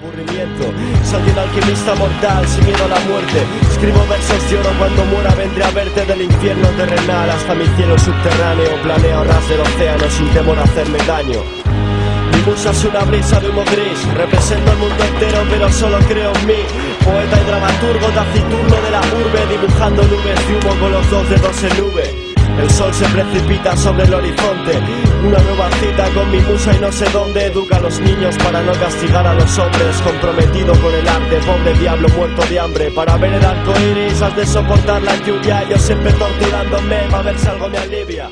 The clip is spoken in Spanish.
aburrimiento. Soy un alquimista mortal sin miedo a la muerte. Escribo versos de oro, cuando muera vendré a verte del infierno terrenal hasta mi cielo subterráneo. Planeo a ras del océano sin temor a hacerme daño. Mi musa es una brisa de humo gris. Represento el mundo entero pero solo creo en mí. Poeta y dramaturgo taciturno de la urbe, dibujando nubes de humo con los dos dedos en nube. El sol se precipita sobre el horizonte. Una nueva cita con mi musa y no sé dónde. Educa a los niños para no castigar a los hombres. Comprometido con el arte, pobre diablo muerto de hambre. Para ver el arco iris has de soportar la lluvia. Yo siempre torturándome, a ver si algo me alivia.